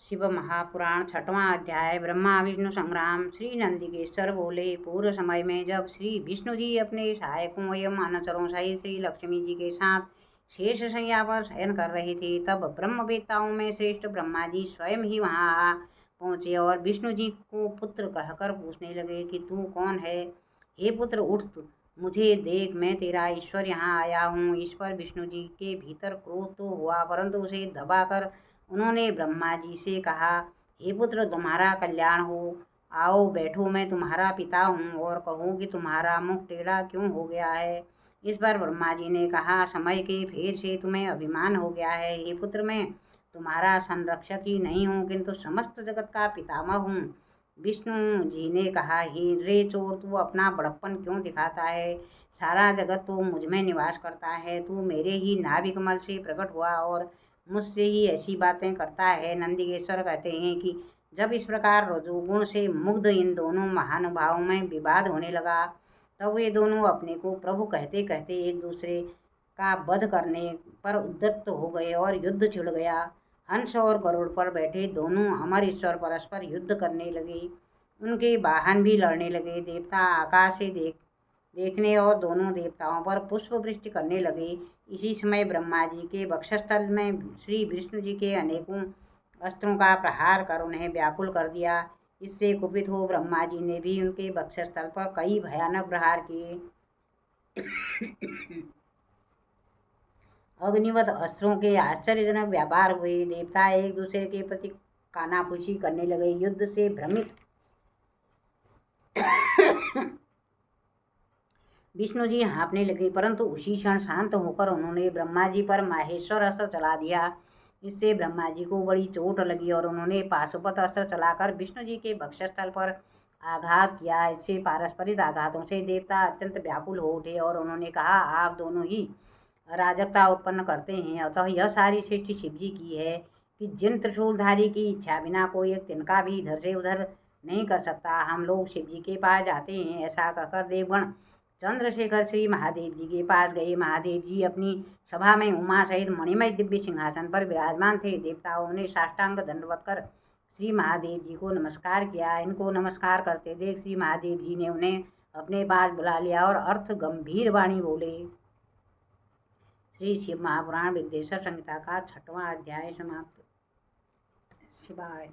शिव महापुराण 6वां अध्याय। ब्रह्मा विष्णु संग्राम। श्री नंदिकेश्वर बोले, पूर्व समय में जब श्री विष्णु जी अपने सहायकों एवं अनुचरों सहित श्री लक्ष्मी जी के साथ शेष शैया पर शयन कर रहे थे, तब ब्रह्मवेत्ताओं में श्रेष्ठ ब्रह्मा जी स्वयं ही वहां आ पहुँचे और विष्णु जी को पुत्र कहकर पूछने लगे कि तू कौन है? हे पुत्र, उठ, मुझे देख, मैं तेरा ईश्वर यहाँ आया हूँ। इस पर विष्णु जी के भीतर क्रोध तो हुआ, परंतु उसे दबाकर उन्होंने ब्रह्मा जी से कहा, हे पुत्र, तुम्हारा कल्याण हो, आओ बैठो, मैं तुम्हारा पिता हूँ और कहूँ कि तुम्हारा मुख टेढ़ा क्यों हो गया है। इस पर ब्रह्मा जी ने कहा, समय के फेर से तुम्हें अभिमान हो गया है। हे पुत्र, मैं तुम्हारा संरक्षक ही नहीं हूँ, किंतु समस्त जगत का पितामह हूँ। विष्णु जी ने कहा, हे रे चोर, तू अपना बड़प्पन क्यों दिखाता है? सारा जगत तो मुझ में निवास करता है। तू मेरे ही नाभि कमल से प्रकट हुआ और मुझसे ही ऐसी बातें करता है। नंदिकेश्वर कहते हैं कि जब इस प्रकार रजोगुण से मुग्ध इन दोनों महानुभावों में विवाद होने लगा, तब वे दोनों अपने को प्रभु कहते कहते एक दूसरे का वध करने पर उद्यत हो गए और युद्ध छिड़ गया। हंस और गरुड़ पर बैठे दोनों अमर ईश्वर परस्पर युद्ध करने लगे। उनके वाहन भी लड़ने लगे। देवता आकाश से देखने और दोनों देवताओं पर पुष्प वृष्टि करने लगे। इसी समय ब्रह्मा जी के वक्षस्थल में श्री विष्णु जी के अनेकों अस्त्रों का प्रहार कर उन्हें व्याकुल कर दिया। इससे कुपित हो ब्रह्मा जी ने भी उनके वक्षस्थल पर कई भयानक प्रहार किए। अग्निवत अस्त्रों के आश्चर्यजनक व्यापार हुए। देवता एक दूसरे के प्रति कानाफूसी करने लगे। युद्ध से भ्रमित विष्णु जी हाँफने लगे, परंतु उसी क्षण शांत होकर उन्होंने ब्रह्मा जी पर माहेश्वर अस्त्र चला दिया। इससे ब्रह्मा जी को बड़ी चोट लगी और उन्होंने पाशुपत अस्त्र चलाकर विष्णु जी के वक्षस्थल पर आघात किया। इससे पारस्परिक आघातों से देवता अत्यंत व्याकुल हो उठे और उन्होंने कहा, आप दोनों ही अराजकता उत्पन्न करते हैं, अतः यह सारी सृष्टि शिव जी की है कि जिन त्रिशूलधारी की इच्छा बिना कोई एक तिनका भी इधर से उधर नहीं कर सकता। हम लोग शिव जी के पास जाते हैं। ऐसा कहकर देवगण चंद्रशेखर श्री महादेव जी के पास गए। महादेव जी अपनी सभा में उमा सहित मणिमय दिव्य सिंहासन पर विराजमान थे। देवताओं ने साष्टांग दंडवत कर श्री महादेव जी को नमस्कार किया। इनको नमस्कार करते देख श्री महादेव जी ने उन्हें अपने पास बुला लिया और अर्थ गंभीर वाणी बोले। श्री शिव महापुराण विद्येश्वर संहिता का 6वां अध्याय समाप्त। शिवाय।